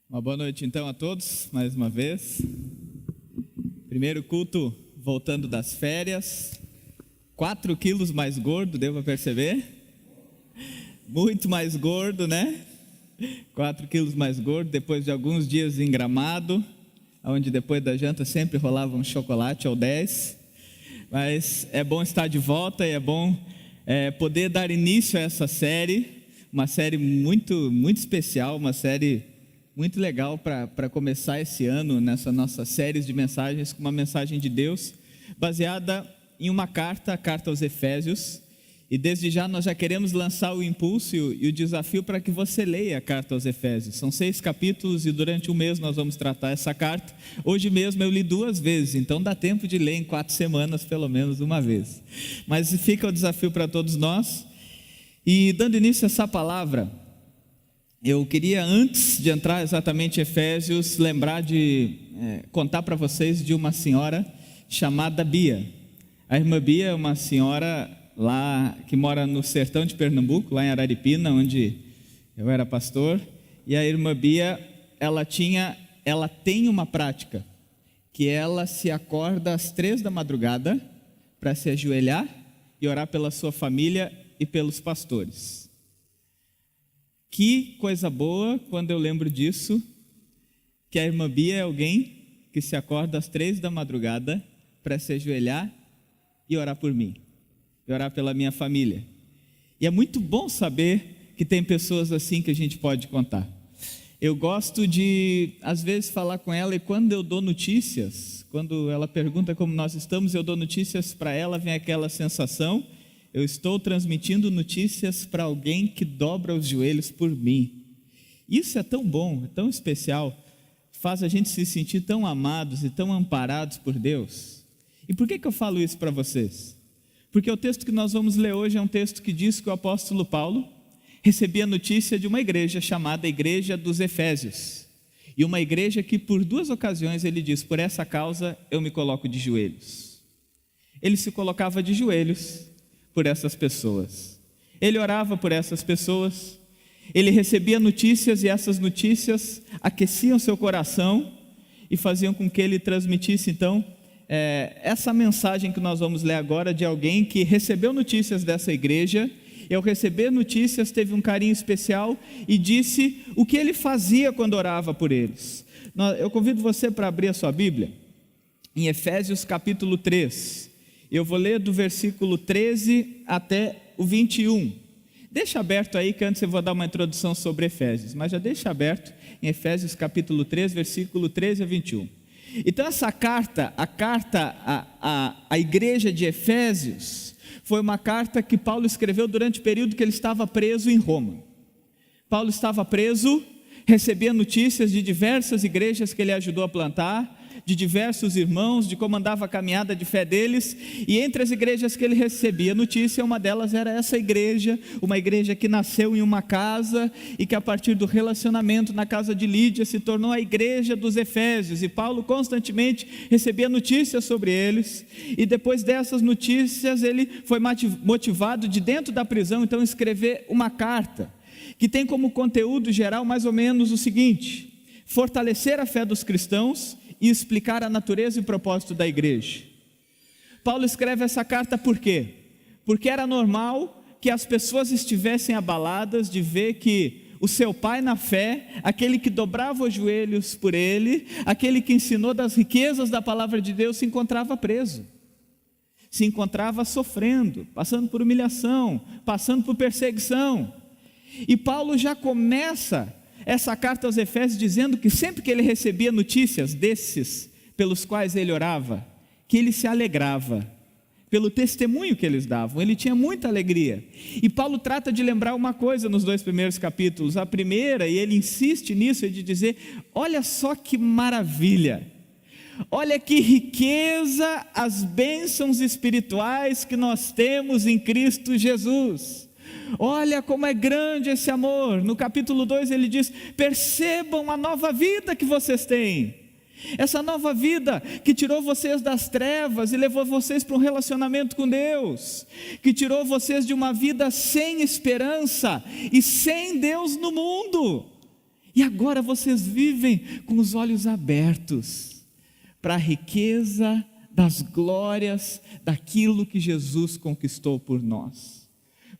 Uma boa noite então a todos, mais uma vez. Primeiro culto voltando das férias, 4 quilos mais gordo, deu para perceber? Muito mais gordo, né? 4 quilos mais gordo, depois de alguns dias em Gramado, onde depois da janta sempre rolava um chocolate ou 10. Mas é bom estar de volta e é bom poder dar início a essa série, uma série muito especial, uma série muito legal para começar esse ano, nessa nossa série de mensagens, com uma mensagem de Deus, baseada em uma carta, a carta aos Efésios, e desde já nós já queremos lançar o impulso e o desafio para que você leia a carta aos Efésios. São 6 capítulos e durante um mês nós vamos tratar essa carta. Hoje mesmo eu li 2 vezes, então dá tempo de ler em 4 semanas, pelo menos uma vez. Mas fica o desafio para todos nós. E dando início a essa palavra, eu queria, antes de entrar exatamente em Efésios, lembrar de contar para vocês de uma senhora chamada Bia. A irmã Bia é uma senhora lá que mora no sertão de Pernambuco, lá em Araripina, onde eu era pastor. E a irmã Bia, ela tem uma prática, que ela se acorda às 3 da madrugada para se ajoelhar e orar pela sua família e pelos pastores. Que coisa boa quando eu lembro disso, que a irmã Bia é alguém que se acorda às 3 da madrugada para se ajoelhar e orar por mim, e orar pela minha família. E é muito bom saber que tem pessoas assim que a gente pode contar. Eu gosto de, às vezes, falar com ela, e quando eu dou notícias, quando ela pergunta como nós estamos, eu dou notícias para ela, vem aquela sensação: eu estou transmitindo notícias para alguém que dobra os joelhos por mim. Isso é tão bom, é tão especial, faz a gente se sentir tão amados e tão amparados por Deus. E por que eu falo isso para vocês? Porque o texto que nós vamos ler hoje é um texto que diz que o apóstolo Paulo recebia notícia de uma igreja chamada Igreja dos Efésios. E uma igreja que por 2 ocasiões ele diz: por essa causa eu me coloco de joelhos. Ele se colocava de joelhos por essas pessoas, ele orava por essas pessoas, ele recebia notícias e essas notícias aqueciam seu coração e faziam com que ele transmitisse então essa mensagem que nós vamos ler agora, de alguém que recebeu notícias dessa igreja, e ao receber notícias teve um carinho especial e disse o que ele fazia quando orava por eles. Eu convido você para abrir a sua Bíblia em Efésios capítulo 3. Eu vou ler do versículo 13 até o 21. Deixa aberto aí, que antes eu vou dar uma introdução sobre Efésios, mas já deixa aberto em Efésios capítulo 3, versículo 13 a 21. Então essa carta, a carta à igreja de Efésios, foi uma carta que Paulo escreveu durante o período que ele estava preso em Roma. Paulo estava preso, recebia notícias de diversas igrejas que ele ajudou a plantar, de diversos irmãos, de como andava a caminhada de fé deles, e entre as igrejas que ele recebia notícia, uma delas era essa igreja, uma igreja que nasceu em uma casa, e que a partir do relacionamento na casa de Lídia, se tornou a igreja dos Efésios, e Paulo constantemente recebia notícias sobre eles, e depois dessas notícias, ele foi motivado de dentro da prisão, então escrever uma carta, que tem como conteúdo geral mais ou menos o seguinte: fortalecer a fé dos cristãos, e explicar a natureza e o propósito da igreja. Paulo escreve essa carta por quê? Porque era normal que as pessoas estivessem abaladas de ver que o seu pai na fé, aquele que dobrava os joelhos por ele, aquele que ensinou das riquezas da palavra de Deus, se encontrava preso, se encontrava sofrendo, passando por humilhação, passando por perseguição. E Paulo já começa essa carta aos Efésios dizendo que sempre que ele recebia notícias desses pelos quais ele orava, que ele se alegrava pelo testemunho que eles davam, ele tinha muita alegria. E Paulo trata de lembrar uma coisa nos 2 primeiros capítulos. A primeira, e ele insiste nisso, é de dizer: olha só que maravilha, olha que riqueza as bênçãos espirituais que nós temos em Cristo Jesus. Olha como é grande esse amor. No capítulo 2 ele diz: percebam a nova vida que vocês têm, essa nova vida que tirou vocês das trevas e levou vocês para um relacionamento com Deus, que tirou vocês de uma vida sem esperança e sem Deus no mundo, E agora vocês vivem com os olhos abertos para a riqueza das glórias daquilo que Jesus conquistou por nós.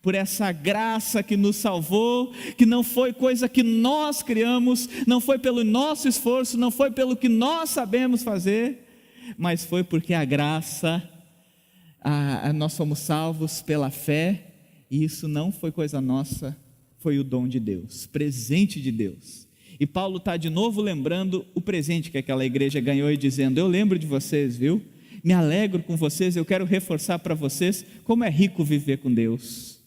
Por essa graça que nos salvou, que não foi coisa que nós criamos, não foi pelo nosso esforço, não foi pelo que nós sabemos fazer, mas foi porque a graça, nós somos salvos pela fé, e isso não foi coisa nossa, foi o dom de Deus, presente de Deus. E Paulo está de novo lembrando o presente que aquela igreja ganhou e dizendo: eu lembro de vocês, viu? Me alegro com vocês, eu quero reforçar para vocês como é rico viver com Deus.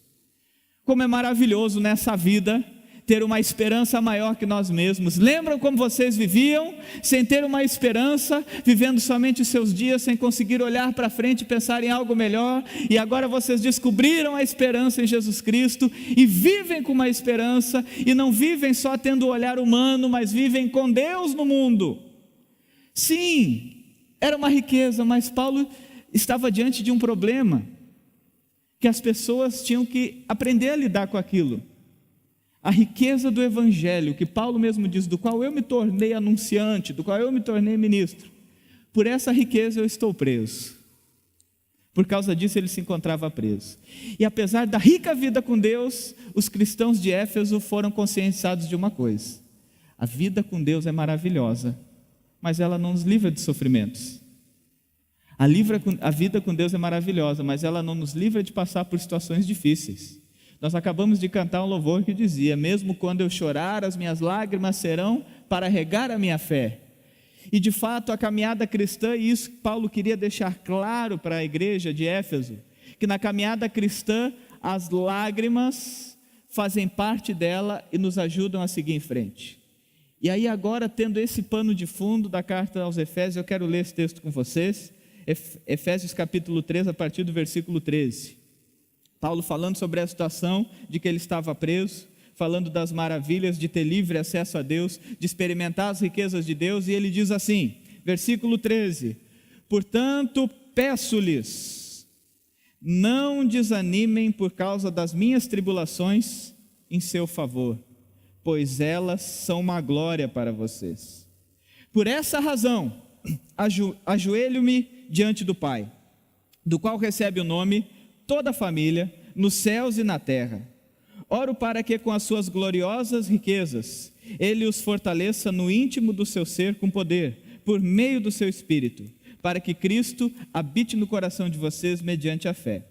Como é maravilhoso nessa vida ter uma esperança maior que nós mesmos. Lembram como vocês viviam sem ter uma esperança, vivendo somente os seus dias, sem conseguir olhar para frente e pensar em algo melhor, e agora vocês descobriram a esperança em Jesus Cristo, e vivem com uma esperança, e não vivem só tendo o olhar humano, mas vivem com Deus no mundo. Sim, era uma riqueza, mas Paulo estava diante de um problema, que as pessoas tinham que aprender a lidar com aquilo. A riqueza do Evangelho, que Paulo mesmo diz, do qual eu me tornei anunciante, do qual eu me tornei ministro. Por essa riqueza eu estou preso. Por causa disso ele se encontrava preso. E apesar da rica vida com Deus, os cristãos de Éfeso foram conscientizados de uma coisa: a vida com Deus é maravilhosa, mas ela não nos livra de sofrimentos. A vida com Deus é maravilhosa, mas ela não nos livra de passar por situações difíceis. Nós acabamos de cantar um louvor que dizia: mesmo quando eu chorar, as minhas lágrimas serão para regar a minha fé. E de fato a caminhada cristã, e isso Paulo queria deixar claro para a igreja de Éfeso, que na caminhada cristã as lágrimas fazem parte dela e nos ajudam a seguir em frente. E aí agora, tendo esse pano de fundo da carta aos Efésios, eu quero ler esse texto com vocês, Efésios capítulo 3, a partir do versículo 13. Paulo falando sobre a situação de que ele estava preso, falando das maravilhas de ter livre acesso a Deus, de experimentar as riquezas de Deus, e ele diz assim, versículo 13: portanto peço-lhes, não desanimem por causa das minhas tribulações em seu favor, pois elas são uma glória para vocês. Por essa razão, ajoelho-me diante do Pai, do qual recebe o nome toda a família, nos céus e na terra. Oro para que com as suas gloriosas riquezas, Ele os fortaleça no íntimo do seu ser com poder, por meio do seu Espírito, para que Cristo habite no coração de vocês mediante a fé.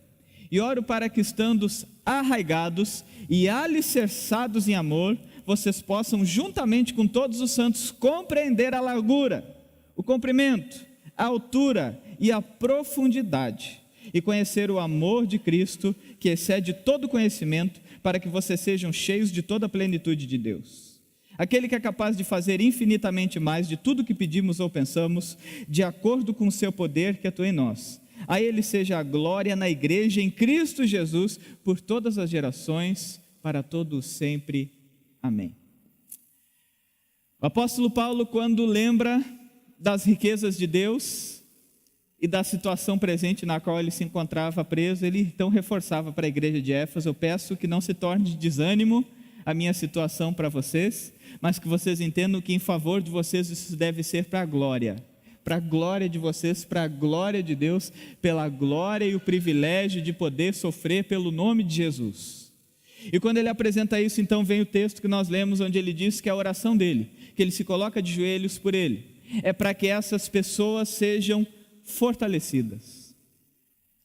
E oro para que, estando arraigados e alicerçados em amor, vocês possam, juntamente com todos os santos, compreender a largura, o comprimento, a altura e a profundidade, e conhecer o amor de Cristo, que excede todo conhecimento, para que vocês sejam cheios de toda a plenitude de Deus. Aquele que é capaz de fazer infinitamente mais de tudo que pedimos ou pensamos, de acordo com o seu poder que atua em nós. A Ele seja a glória na igreja em Cristo Jesus, por todas as gerações, para todos sempre. Amém. O apóstolo Paulo, quando lembra das riquezas de Deus e da situação presente na qual ele se encontrava preso, ele então reforçava para a igreja de Éfeso: eu peço que não se torne de desânimo a minha situação para vocês, mas que vocês entendam que em favor de vocês isso deve ser para a glória de vocês, para a glória de Deus, pela glória e o privilégio de poder sofrer pelo nome de Jesus. E quando ele apresenta isso, então vem o texto que nós lemos, onde ele diz que a oração dele, que ele se coloca de joelhos por ele, é para que essas pessoas sejam fortalecidas.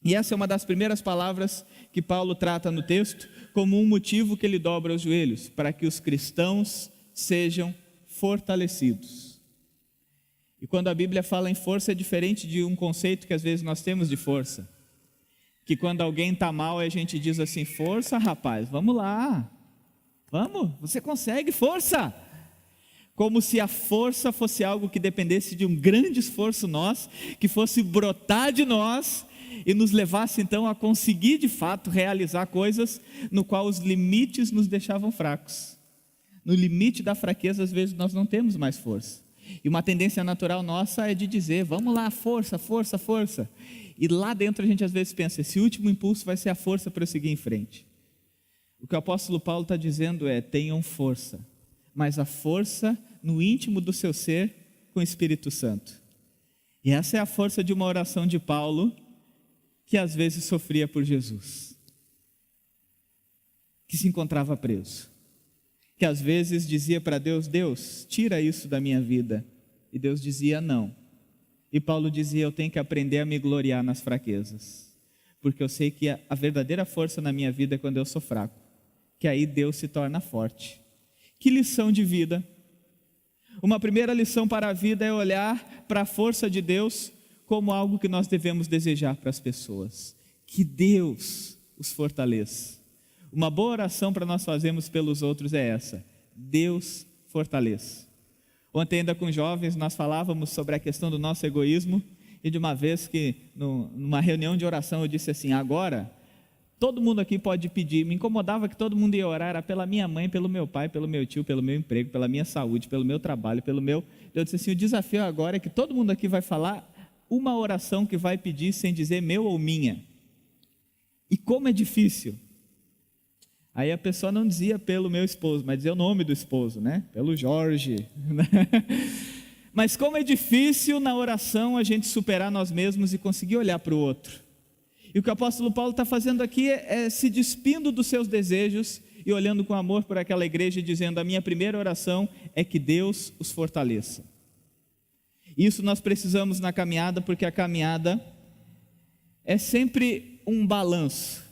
E essa é uma das primeiras palavras que Paulo trata no texto, como um motivo que ele dobra os joelhos, para que os cristãos sejam fortalecidos. E quando a Bíblia fala em força, é diferente de um conceito que às vezes nós temos de força, que quando alguém está mal, a gente diz assim: força, rapaz, vamos lá, vamos, você consegue, força. Como se a força fosse algo que dependesse de um grande esforço nosso, que fosse brotar de nós e nos levasse então a conseguir de fato realizar coisas no qual os limites nos deixavam fracos. No limite da fraqueza, às vezes nós não temos mais força. E uma tendência natural nossa é de dizer: vamos lá, força, força, força. E lá dentro a gente às vezes pensa: esse último impulso vai ser a força para eu seguir em frente. O que o apóstolo Paulo está dizendo é: tenham força, mas a força no íntimo do seu ser com o Espírito Santo. E essa é a força de uma oração de Paulo, que às vezes sofria por Jesus, que se encontrava preso, que às vezes dizia para Deus: Deus, tira isso da minha vida. E Deus dizia não. E Paulo dizia: eu tenho que aprender a me gloriar nas fraquezas, porque eu sei que a verdadeira força na minha vida é quando eu sou fraco, que aí Deus se torna forte. Que lição de vida! Uma primeira lição para a vida é olhar para a força de Deus como algo que nós devemos desejar para as pessoas. Que Deus os fortaleça. Uma boa oração para nós fazermos pelos outros é essa: Deus fortaleça. Ontem ainda com jovens nós falávamos sobre a questão do nosso egoísmo, e de uma vez que numa reunião de oração eu disse assim: agora todo mundo aqui pode pedir. Me incomodava que todo mundo ia orar, era pela minha mãe, pelo meu pai, pelo meu tio, pelo meu emprego, pela minha saúde, pelo meu trabalho, eu disse assim: o desafio agora é que todo mundo aqui vai falar uma oração que vai pedir sem dizer meu ou minha. E como é difícil. Aí a pessoa não dizia pelo meu esposo, mas dizia o nome do esposo, né? Pelo Jorge. Mas como é difícil na oração a gente superar nós mesmos e conseguir olhar para o outro. E o que o apóstolo Paulo está fazendo aqui é se despindo dos seus desejos e olhando com amor por aquela igreja e dizendo: a minha primeira oração é que Deus os fortaleça. Isso nós precisamos na caminhada, porque a caminhada é sempre um balanço.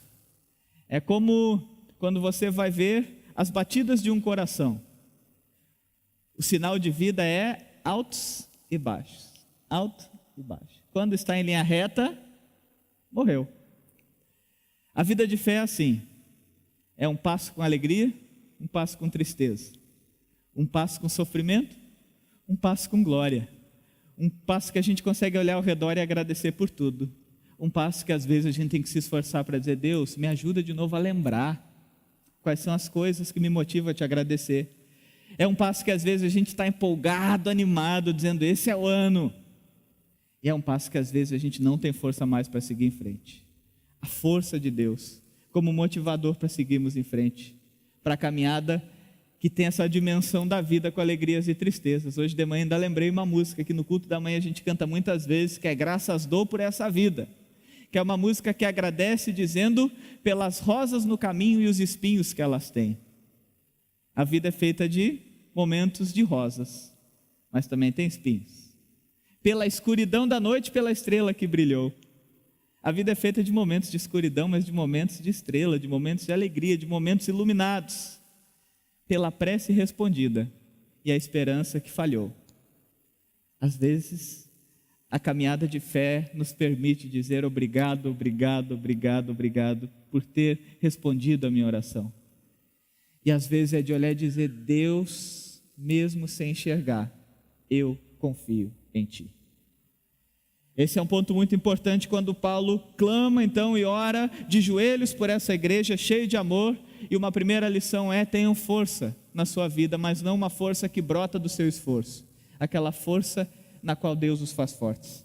É como quando você vai ver as batidas de um coração. O sinal de vida é altos e baixos. Alto e baixo. Quando está em linha reta, morreu. A vida de fé é assim: é um passo com alegria, um passo com tristeza, um passo com sofrimento, um passo com glória, um passo que a gente consegue olhar ao redor e agradecer por tudo, um passo que às vezes a gente tem que se esforçar para dizer: Deus, me ajuda de novo a lembrar quais são as coisas que me motivam a te agradecer. É um passo que às vezes a gente está empolgado, animado, dizendo: esse é o ano. E é um passo que às vezes a gente não tem força mais para seguir em frente. A força de Deus como motivador para seguirmos em frente, para a caminhada que tem essa dimensão da vida com alegrias e tristezas. Hoje de manhã ainda lembrei uma música que no culto da manhã a gente canta muitas vezes, que é Graças Dou por Essa Vida, que é uma música que agradece dizendo: pelas rosas no caminho e os espinhos que elas têm. A vida é feita de momentos de rosas, mas também tem espinhos. Pela escuridão da noite, pela estrela que brilhou. A vida é feita de momentos de escuridão, mas de momentos de estrela, de momentos de alegria, de momentos iluminados. Pela prece respondida e a esperança que falhou. Às vezes, a caminhada de fé nos permite dizer: obrigado, obrigado, obrigado, obrigado por ter respondido a minha oração. E às vezes é de olhar e dizer: Deus, mesmo sem enxergar, eu confio em Ti. Esse é um ponto muito importante quando Paulo clama então e ora de joelhos por essa igreja cheia de amor. E uma primeira lição é: tenham força na sua vida, mas não uma força que brota do seu esforço, aquela força na qual Deus os faz fortes.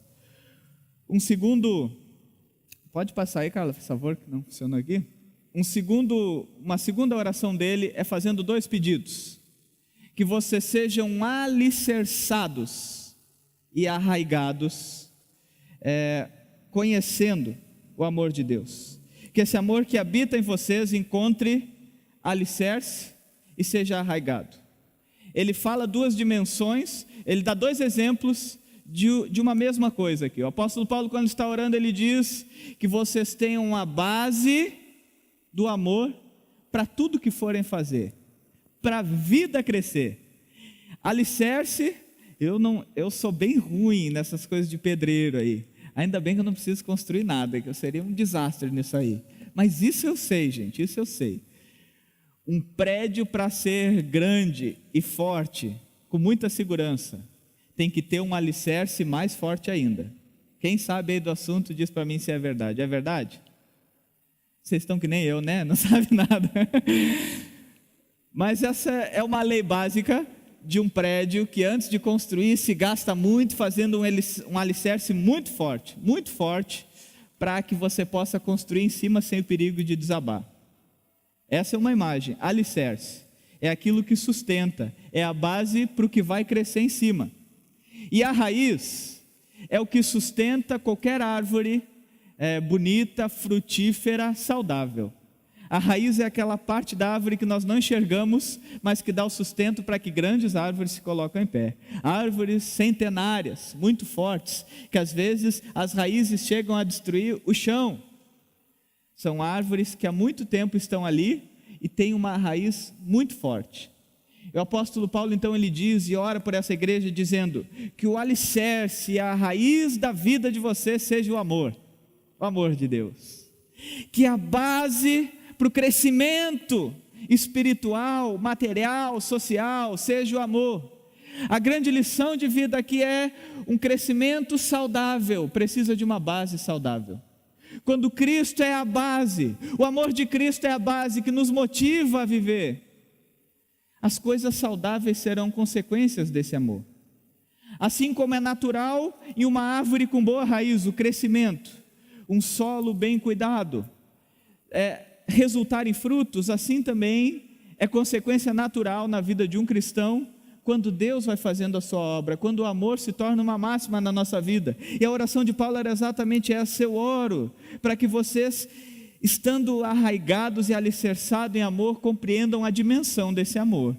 Pode passar aí, Carla, por favor, que não funciona aqui. Uma segunda oração dele é fazendo 2 pedidos: que vocês sejam alicerçados e arraigados, conhecendo o amor de Deus, que esse amor que habita em vocês encontre alicerce e seja arraigado. Ele fala 2 dimensões, ele dá 2 exemplos de uma mesma coisa aqui. O apóstolo Paulo, quando está orando, ele diz que vocês tenham uma base do amor para tudo que forem fazer, para a vida crescer. Alicerce, eu sou bem ruim nessas coisas de pedreiro aí. Ainda bem que eu não preciso construir nada, que eu seria um desastre nisso aí. Mas isso eu sei, gente, isso eu sei. Um prédio, para ser grande e forte, com muita segurança, tem que ter um alicerce mais forte ainda. Quem sabe aí do assunto diz para mim se é verdade. É verdade? Vocês estão que nem eu, né? Não sabe nada. Mas essa é uma lei básica de um prédio que antes de construir se gasta muito fazendo um alicerce muito forte, para que você possa construir em cima sem o perigo de desabar. Essa é uma imagem, alicerce. é aquilo que sustenta, é a base para o que vai crescer em cima. E a raiz é o que sustenta qualquer árvore bonita, frutífera, saudável. A raiz é aquela parte da árvore que nós não enxergamos, mas que dá o sustento para que grandes árvores se colocam em pé. Árvores centenárias, muito fortes, que às vezes as raízes chegam a destruir o chão. São árvores que há muito tempo estão ali e têm uma raiz muito forte. O apóstolo Paulo então ele diz e ora por essa igreja dizendo que o alicerce e a raiz da vida de você seja o amor de Deus. Que a base para o crescimento espiritual, material, social, seja o amor. A grande lição de vida aqui é um crescimento saudável, precisa de uma base saudável. Quando Cristo é a base, o amor de Cristo é a base que nos motiva a viver, as coisas saudáveis serão consequências desse amor. Assim como é natural em uma árvore com boa raiz, o crescimento, um solo bem cuidado, resultar em frutos, assim também é consequência natural na vida de um cristão, quando Deus vai fazendo a sua obra, quando o amor se torna uma máxima na nossa vida. E a oração de Paulo era exatamente essa: eu oro para que vocês, estando arraigados e alicerçados em amor, compreendam a dimensão desse amor.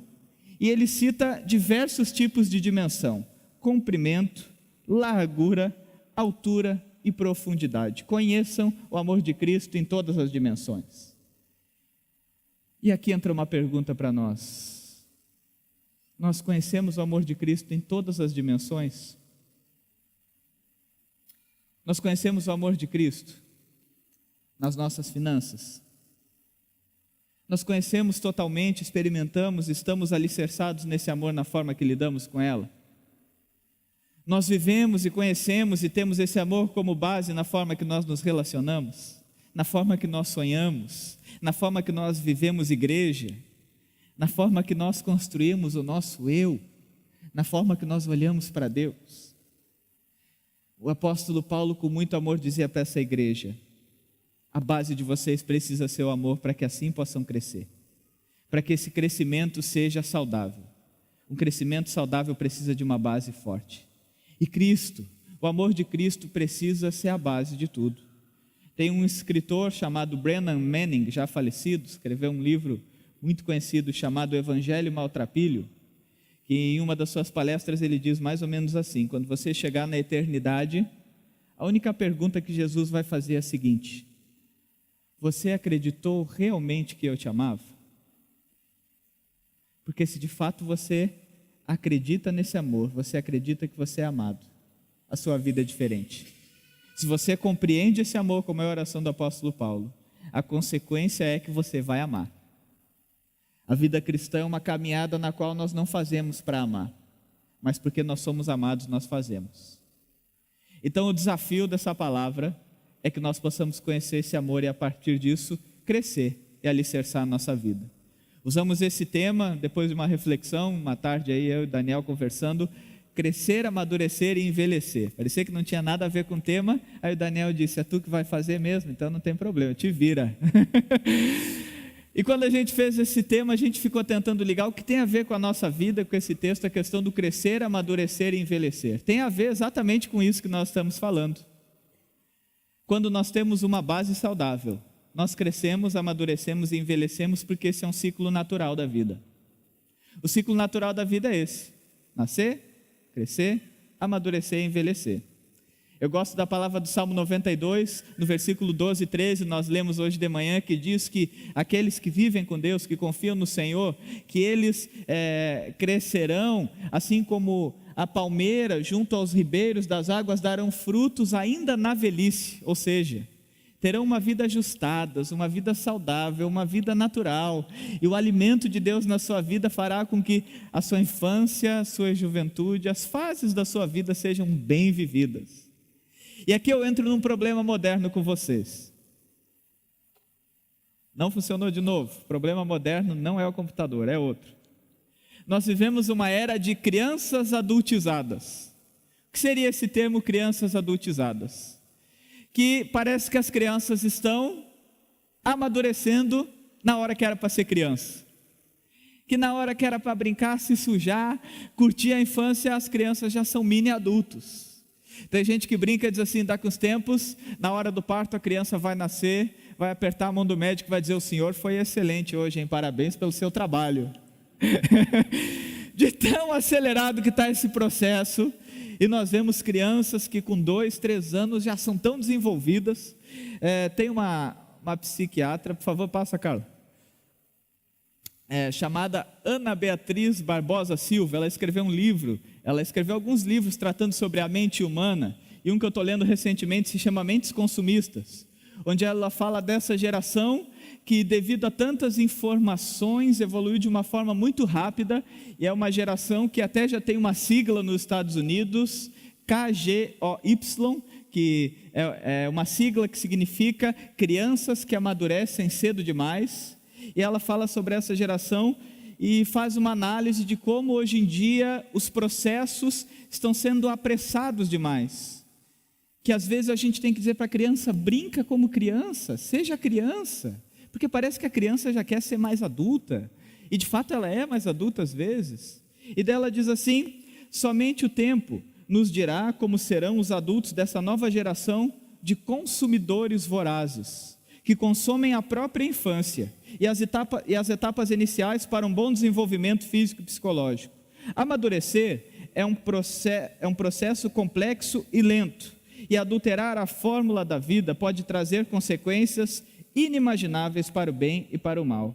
E ele cita diversos tipos de dimensão: comprimento, largura, altura e profundidade. Conheçam o amor de Cristo em todas as dimensões. E aqui entra uma pergunta para nós: nós conhecemos o amor de Cristo em todas as dimensões? Nós conhecemos o amor de Cristo nas nossas finanças? Nós conhecemos totalmente, experimentamos, estamos alicerçados nesse amor na forma que lidamos com ela? Nós vivemos e conhecemos e temos esse amor como base na forma que nós nos relacionamos, na forma que nós sonhamos, na forma que nós vivemos igreja, na forma que nós construímos o nosso eu, na forma que nós olhamos para Deus. O apóstolo Paulo, com muito amor, dizia para essa igreja: a base de vocês precisa ser o amor, para que assim possam crescer, para que esse crescimento seja saudável. Um crescimento saudável precisa de uma base forte. E Cristo, o amor de Cristo precisa ser a base de tudo. Tem um escritor chamado Brennan Manning, já falecido, escreveu um livro muito conhecido chamado Evangelho Maltrapilho, que em uma das suas palestras ele diz mais ou menos assim: quando você chegar na eternidade, a única pergunta que Jesus vai fazer é a seguinte: você acreditou realmente que eu te amava? Porque se de fato você acredita nesse amor, você acredita que você é amado, a sua vida é diferente. Se você compreende esse amor, como é a oração do apóstolo Paulo, a consequência é que você vai amar. A vida cristã é uma caminhada na qual nós não fazemos para amar, mas porque nós somos amados, nós fazemos. Então o desafio dessa palavra é que nós possamos conhecer esse amor e a partir disso crescer e alicerçar a nossa vida. Usamos esse tema depois de uma reflexão, uma tarde aí eu e Daniel conversando: crescer, amadurecer e envelhecer. Parecia que não tinha nada a ver com o tema, aí o Daniel disse: é tu que vai fazer mesmo? Então não tem problema, te vira. E quando a gente fez esse tema, a gente ficou tentando ligar o que tem a ver com a nossa vida, com esse texto, a questão do crescer, amadurecer e envelhecer. Tem a ver exatamente com isso que nós estamos falando. Quando nós temos uma base saudável, nós crescemos, amadurecemos e envelhecemos, porque esse é um ciclo natural da vida. O ciclo natural da vida é esse: nascer, crescer, amadurecer e envelhecer. Eu gosto da palavra do Salmo 92, no versículo 12 e 13, nós lemos hoje de manhã, que diz que aqueles que vivem com Deus, que confiam no Senhor, que eles crescerão, assim como a palmeira junto aos ribeiros das águas, darão frutos ainda na velhice, ou seja, terão uma vida ajustada, uma vida saudável, uma vida natural, e o alimento de Deus na sua vida fará com que a sua infância, a sua juventude, as fases da sua vida sejam bem vividas. E aqui eu entro num problema moderno com vocês. Não funcionou de novo. O problema moderno não é o computador, é outro. Nós vivemos uma era de crianças adultizadas. O que seria esse termo, crianças adultizadas? Que parece que as crianças estão amadurecendo na hora que era para ser criança. que na hora que era para brincar, se sujar, curtir a infância, as crianças já são mini adultos. Tem gente que brinca e diz assim, daqui uns tempos, na hora do parto a criança vai nascer, vai apertar a mão do médico e vai dizer, o senhor foi excelente hoje, hein? Parabéns pelo seu trabalho. De tão acelerado que está esse processo, e nós vemos crianças que com 2, 3 anos já são tão desenvolvidas. Tem uma psiquiatra, por favor, passa, Carla, chamada Ana Beatriz Barbosa Silva. Ela escreveu um livro, ela escreveu alguns livros tratando sobre a mente humana, e um que eu estou lendo recentemente se chama Mentes Consumistas, onde ela fala dessa geração que, devido a tantas informações, evoluiu de uma forma muito rápida, e é uma geração que até já tem uma sigla nos Estados Unidos, KGOY, que é uma sigla que significa crianças que amadurecem cedo demais. E ela fala sobre essa geração e faz uma análise de como hoje em dia os processos estão sendo apressados demais, que às vezes a gente tem que dizer para a criança, brinca como criança, seja criança, porque parece que a criança já quer ser mais adulta, e de fato ela é mais adulta às vezes. E dela diz assim, somente o tempo nos dirá como serão os adultos dessa nova geração de consumidores vorazes, que consomem a própria infância e as etapas iniciais para um bom desenvolvimento físico e psicológico. Amadurecer é um processo complexo e lento, e adulterar a fórmula da vida pode trazer consequências inimagináveis para o bem e para o mal.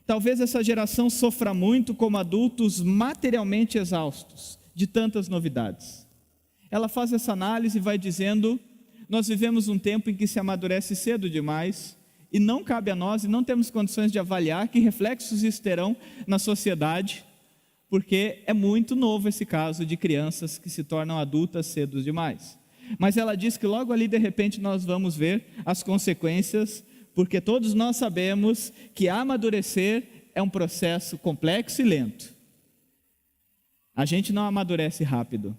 Talvez essa geração sofra muito como adultos materialmente exaustos de tantas novidades. Ela faz essa análise e vai dizendo, nós vivemos um tempo em que se amadurece cedo demais, e não cabe a nós, e não temos condições de avaliar que reflexos isso terão na sociedade, porque é muito novo esse caso de crianças que se tornam adultas cedo demais. Mas ela diz que logo ali de repente nós vamos ver as consequências, porque todos nós sabemos que amadurecer é um processo complexo e lento. A gente não amadurece rápido.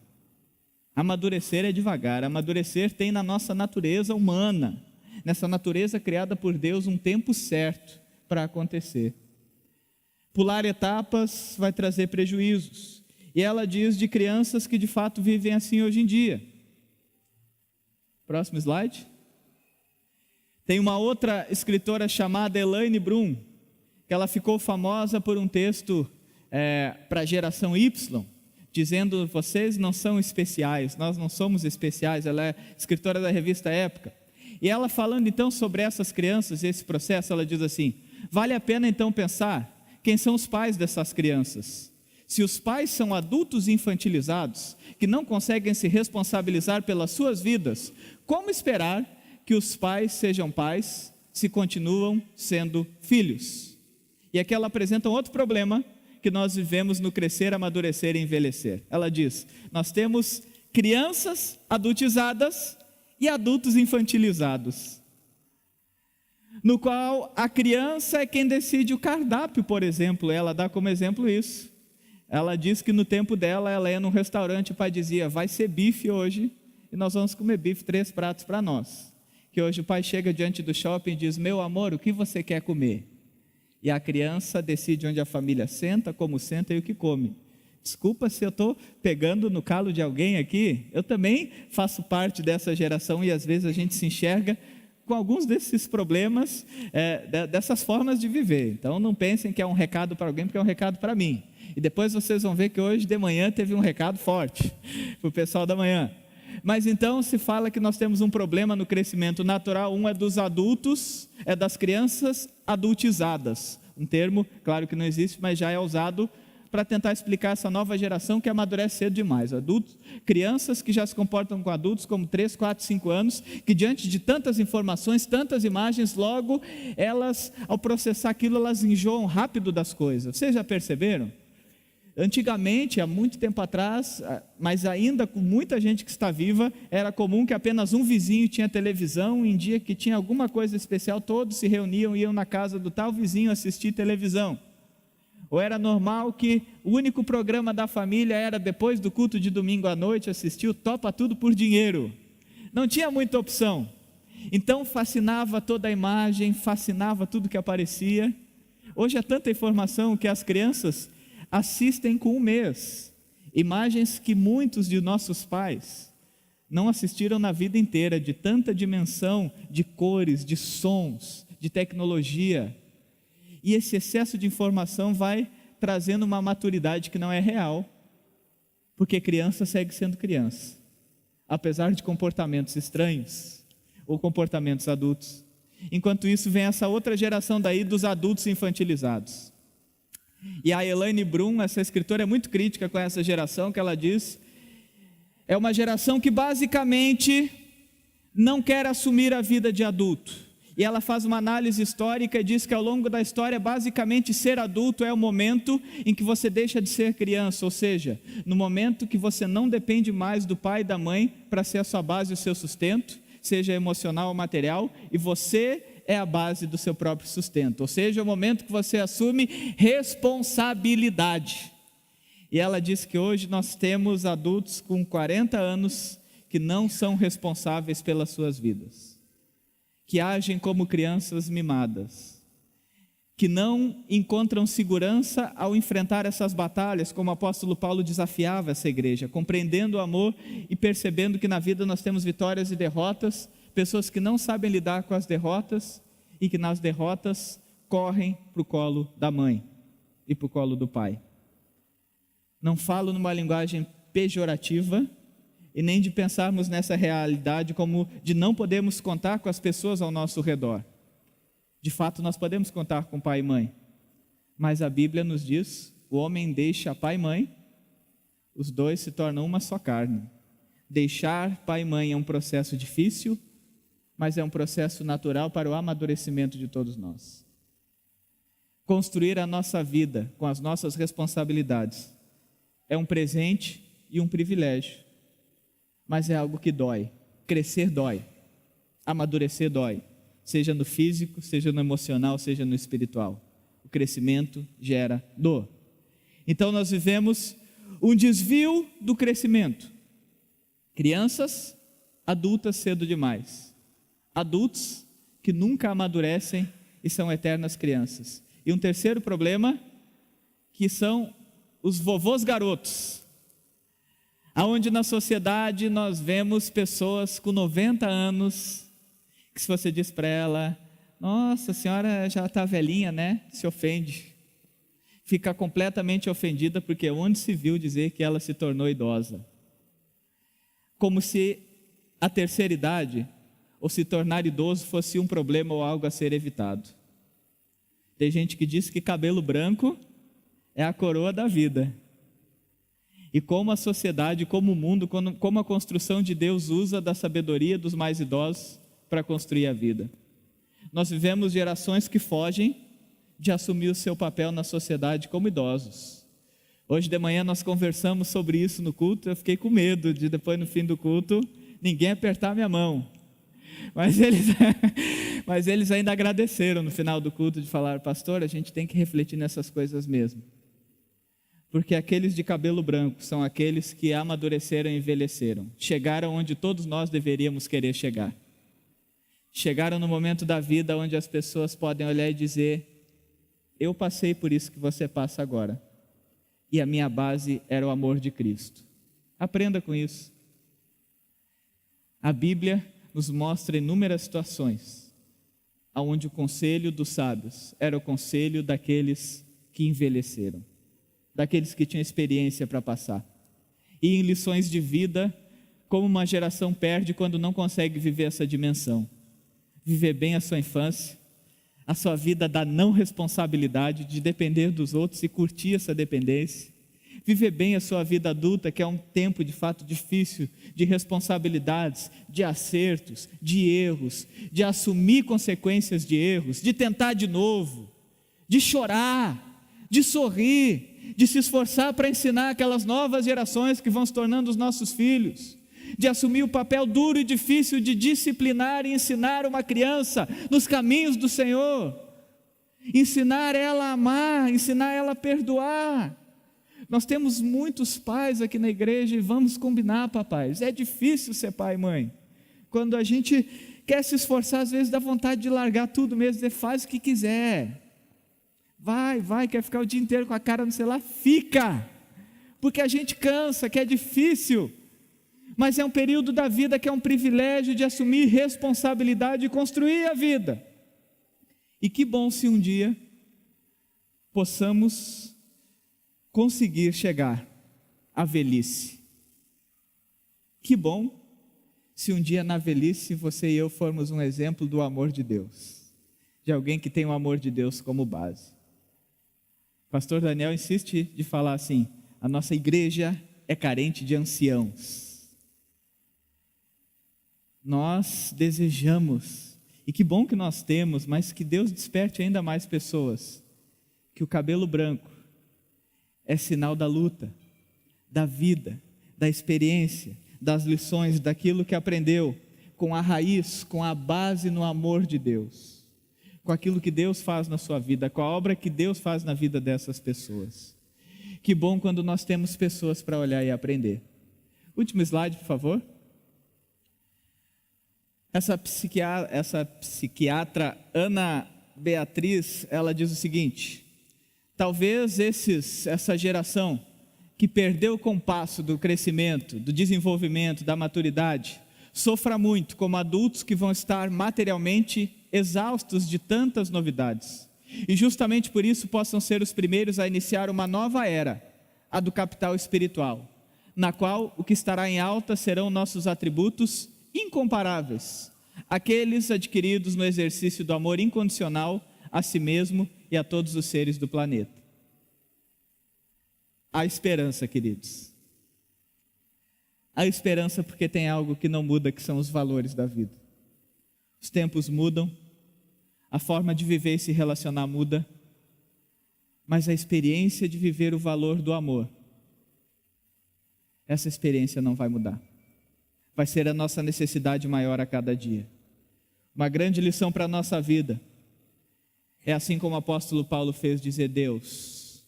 Amadurecer é devagar. Amadurecer tem na nossa natureza humana, nessa natureza criada por Deus, um tempo certo para acontecer. Pular etapas vai trazer prejuízos. E ela diz de crianças que de fato vivem assim hoje em dia. Próximo slide. Tem uma outra escritora chamada Elaine Brum, que ela ficou famosa por um texto para a geração Y, dizendo, vocês não são especiais, nós não somos especiais. Ela é escritora da revista Época. E ela falando então sobre essas crianças, esse processo, ela diz assim, vale a pena então pensar quem são os pais dessas crianças. Se os pais são adultos infantilizados, que não conseguem se responsabilizar pelas suas vidas, como esperar que os pais sejam pais se continuam sendo filhos? E aqui ela apresenta um outro problema que nós vivemos no crescer, amadurecer e envelhecer. Ela diz, nós temos crianças adultizadas e adultos infantilizados, no qual a criança é quem decide o cardápio, por exemplo. Ela dá como exemplo isso. Ela diz que no tempo dela, ela ia num restaurante, o pai dizia, vai ser bife hoje, e nós vamos comer bife, 3 pratos para nós. Que hoje o pai chega diante do shopping e diz, meu amor, o que você quer comer? E a criança decide onde a família senta, como senta e o que come. Desculpa se eu estou pegando no calo de alguém aqui, eu também faço parte dessa geração, e às vezes a gente se enxerga com alguns desses problemas, dessas formas de viver. Então não pensem que é um recado para alguém, porque é um recado para mim. E depois vocês vão ver que hoje de manhã teve um recado forte para o pessoal da manhã. Mas então se fala que nós temos um problema no crescimento natural. Um é dos adultos, é das crianças adultizadas. Um termo, claro que não existe, mas já é usado para tentar explicar essa nova geração que amadurece cedo demais. Adultos, crianças que já se comportam com adultos como 3, 4, 5 anos, que diante de tantas informações, tantas imagens, logo elas, ao processar aquilo, elas enjoam rápido das coisas. Vocês já perceberam? Antigamente, há muito tempo atrás, mas ainda com muita gente que está viva, era comum que apenas um vizinho tinha televisão. Em dia que tinha alguma coisa especial, todos se reuniam e iam na casa do tal vizinho assistir televisão. Ou era normal que o único programa da família era depois do culto de domingo à noite, assistir o Topa Tudo por Dinheiro. Não tinha muita opção. Então fascinava toda a imagem, fascinava tudo que aparecia. Hoje é tanta informação que as crianças assistem com um mês. Imagens que muitos de nossos pais não assistiram na vida inteira, de tanta dimensão de cores, de sons, de tecnologia. E esse excesso de informação vai trazendo uma maturidade que não é real, porque criança segue sendo criança, apesar de comportamentos estranhos ou comportamentos adultos. Enquanto isso, vem essa outra geração daí dos adultos infantilizados. E a Elaine Brum, essa escritora, é muito crítica com essa geração, que ela diz: é uma geração que basicamente não quer assumir a vida de adulto. E ela faz uma análise histórica e diz que ao longo da história, basicamente, ser adulto é o momento em que você deixa de ser criança, ou seja, no momento que você não depende mais do pai e da mãe para ser a sua base e o seu sustento, seja emocional ou material, e você é a base do seu próprio sustento, ou seja, é o momento que você assume responsabilidade. E ela diz que hoje nós temos adultos com 40 anos que não são responsáveis pelas suas vidas, que agem como crianças mimadas, que não encontram segurança ao enfrentar essas batalhas, como o apóstolo Paulo desafiava essa igreja, compreendendo o amor e percebendo que na vida nós temos vitórias e derrotas, pessoas que não sabem lidar com as derrotas e que nas derrotas correm para o colo da mãe e para o colo do pai. Não falo numa linguagem pejorativa e nem de pensarmos nessa realidade como de não podemos contar com as pessoas ao nosso redor. De fato, nós podemos contar com pai e mãe, mas a Bíblia nos diz: o homem deixa pai e mãe, os dois se tornam uma só carne. Deixar pai e mãe é um processo difícil, mas é um processo natural para o amadurecimento de todos nós. Construir a nossa vida com as nossas responsabilidades é um presente e um privilégio, mas é algo que dói. Crescer dói, amadurecer dói, seja no físico, seja no emocional, seja no espiritual. O crescimento gera dor. Então nós vivemos um desvio do crescimento. Crianças, adultas cedo demais. Adultos que nunca amadurecem e são eternas crianças. E um terceiro problema, que são os vovôs garotos. Aonde na sociedade nós vemos pessoas com 90 anos, que se você diz para ela: nossa, a senhora já está velhinha, né? Se ofende. Fica completamente ofendida, porque onde se viu dizer que ela se tornou idosa? Como se a terceira idade, ou se tornar idoso, fosse um problema ou algo a ser evitado. Tem gente que diz que cabelo branco é a coroa da vida. E como a sociedade, como o mundo, como a construção de Deus usa da sabedoria dos mais idosos para construir a vida. Nós vivemos gerações que fogem de assumir o seu papel na sociedade como idosos. Hoje de manhã nós conversamos sobre isso no culto. Eu fiquei com medo de depois, no fim do culto, ninguém apertar minha mão. Mas eles ainda agradeceram no final do culto, de falar: pastor, a gente tem que refletir nessas coisas mesmo. Porque aqueles de cabelo branco são aqueles que amadureceram e envelheceram. Chegaram onde todos nós deveríamos querer chegar. Chegaram no momento da vida onde as pessoas podem olhar e dizer: eu passei por isso que você passa agora. E a minha base era o amor de Cristo. Aprenda com isso. A Bíblia nos mostra inúmeras situações onde o conselho dos sábios era o conselho daqueles que envelheceram, daqueles que tinham experiência para passar. E em lições de vida, como uma geração perde quando não consegue viver essa dimensão. Viver bem a sua infância, a sua vida da não responsabilidade, de depender dos outros e curtir essa dependência. Viver bem a sua vida adulta, que é um tempo de fato difícil, de responsabilidades, de acertos, de erros, de assumir consequências de erros, de tentar de novo, de chorar, de sorrir, de se esforçar para ensinar aquelas novas gerações que vão se tornando os nossos filhos, de assumir o papel duro e difícil de disciplinar e ensinar uma criança nos caminhos do Senhor, ensinar ela a amar, ensinar ela a perdoar. Nós temos muitos pais aqui na igreja e vamos combinar, papais, é difícil ser pai e mãe. Quando a gente quer se esforçar, às vezes dá vontade de largar tudo mesmo, dizer: faz o que quiser. Vai, quer ficar o dia inteiro com a cara no celular? Fica! Porque a gente cansa, que é difícil, mas é um período da vida que é um privilégio de assumir responsabilidade e construir a vida. E que bom se um dia possamos conseguir chegar à velhice. Que bom se um dia na velhice você e eu formos um exemplo do amor de Deus, de alguém que tem o amor de Deus como base. O pastor Daniel insiste de falar assim: a nossa igreja é carente de anciãos. Nós desejamos, e que bom que nós temos, mas que Deus desperte ainda mais pessoas, que o cabelo branco é sinal da luta, da vida, da experiência, das lições, daquilo que aprendeu, com a raiz, com a base no amor de Deus, com aquilo que Deus faz na sua vida, com a obra que Deus faz na vida dessas pessoas. Que bom quando nós temos pessoas para olhar e aprender. Último slide, por favor. Essa psiquiatra Ana Beatriz, ela diz o seguinte: talvez essa geração que perdeu o compasso do crescimento, do desenvolvimento, da maturidade, sofra muito como adultos que vão estar materialmente exaustos de tantas novidades. E justamente por isso possam ser os primeiros a iniciar uma nova era, a do capital espiritual, na qual o que estará em alta serão nossos atributos incomparáveis, aqueles adquiridos no exercício do amor incondicional a si mesmo e a todos os seres do planeta. Há esperança, queridos. Há esperança porque tem algo que não muda, que são os valores da vida. Os tempos mudam, a forma de viver e se relacionar muda, mas a experiência de viver o valor do amor, essa experiência não vai mudar. Vai ser a nossa necessidade maior a cada dia. Uma grande lição para a nossa vida é assim como o apóstolo Paulo fez, dizer: Deus,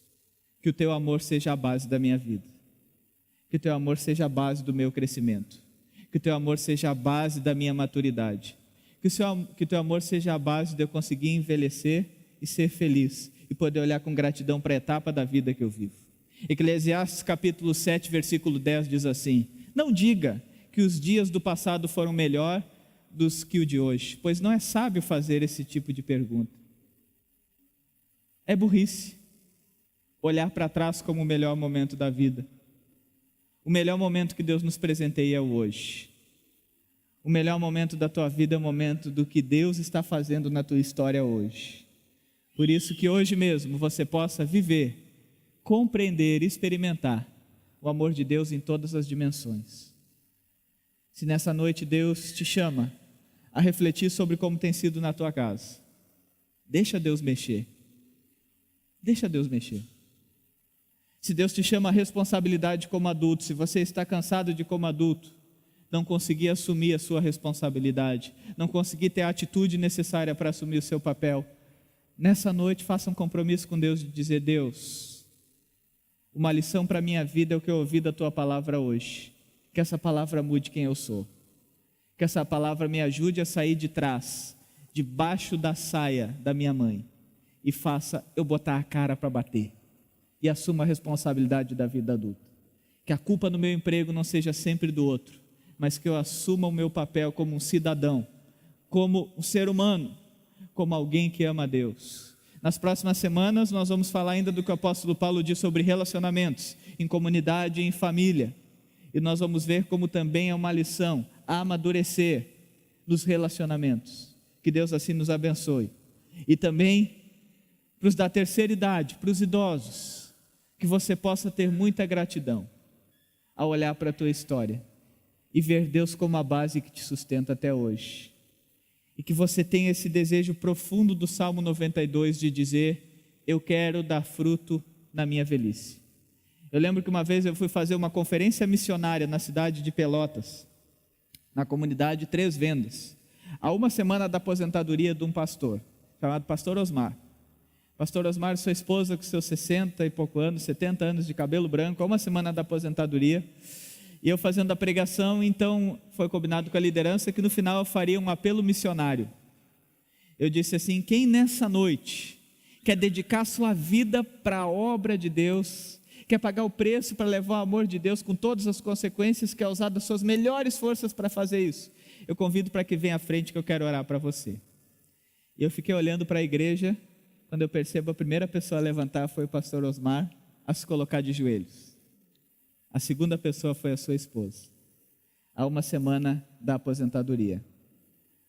que o teu amor seja a base da minha vida, que o teu amor seja a base do meu crescimento, que o teu amor seja a base da minha maturidade, que o teu amor seja a base de eu conseguir envelhecer e ser feliz, e poder olhar com gratidão para a etapa da vida que eu vivo. Eclesiastes capítulo 7, versículo 10 diz assim: não diga que os dias do passado foram melhor dos que o de hoje, pois não é sábio fazer esse tipo de pergunta. É burrice olhar para trás como o melhor momento da vida. O melhor momento que Deus nos presenteia é o hoje. O melhor momento da tua vida é o momento do que Deus está fazendo na tua história hoje. Por isso que hoje mesmo você possa viver, compreender, experimentar o amor de Deus em todas as dimensões. Se nessa noite Deus te chama a refletir sobre como tem sido na tua casa, deixa Deus mexer. Deixa Deus mexer. Se Deus te chama a responsabilidade como adulto, se você está cansado de como adulto não conseguir assumir a sua responsabilidade, não conseguir ter a atitude necessária para assumir o seu papel, nessa noite faça um compromisso com Deus de dizer: Deus, uma lição para a minha vida é o que eu ouvi da tua palavra hoje. Que essa palavra mude quem eu sou. Que essa palavra me ajude a sair de trás, debaixo da saia da minha mãe, e faça eu botar a cara para bater. E assuma a responsabilidade da vida adulta. Que a culpa no meu emprego não seja sempre do outro, mas que eu assuma o meu papel como um cidadão, como um ser humano, como alguém que ama a Deus. Nas próximas semanas nós vamos falar ainda do que o apóstolo Paulo diz sobre relacionamentos, em comunidade e em família. E nós vamos ver como também é uma lição a amadurecer nos relacionamentos. Que Deus assim nos abençoe. E também para os da terceira idade, para os idosos, que você possa ter muita gratidão ao olhar para a tua história e ver Deus como a base que te sustenta até hoje. E que você tenha esse desejo profundo do Salmo 92 de dizer: eu quero dar fruto na minha velhice. Eu lembro que uma vez eu fui fazer uma conferência missionária na cidade de Pelotas, na comunidade Três Vendas, há uma semana da aposentadoria de um pastor, chamado pastor Osmar. Pastor Osmar e sua esposa, com seus 60 e pouco anos, 70 anos de cabelo branco, há uma semana da aposentadoria, e eu fazendo a pregação, então foi combinado com a liderança que no final eu faria um apelo missionário. Eu disse assim: quem nessa noite quer dedicar sua vida para a obra de Deus, quer pagar o preço para levar o amor de Deus com todas as consequências, quer usar das suas melhores forças para fazer isso, eu convido para que venha à frente que eu quero orar para você. E eu fiquei olhando para a igreja, quando eu percebo a primeira pessoa a levantar foi o pastor Osmar, a se colocar de joelhos. A segunda pessoa foi a sua esposa, há uma semana da aposentadoria.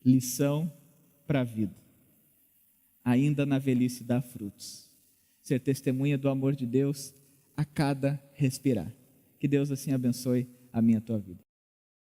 Lição para a vida, ainda na velhice dá frutos, ser testemunha do amor de Deus a cada respirar. Que Deus assim abençoe a minha e a tua vida.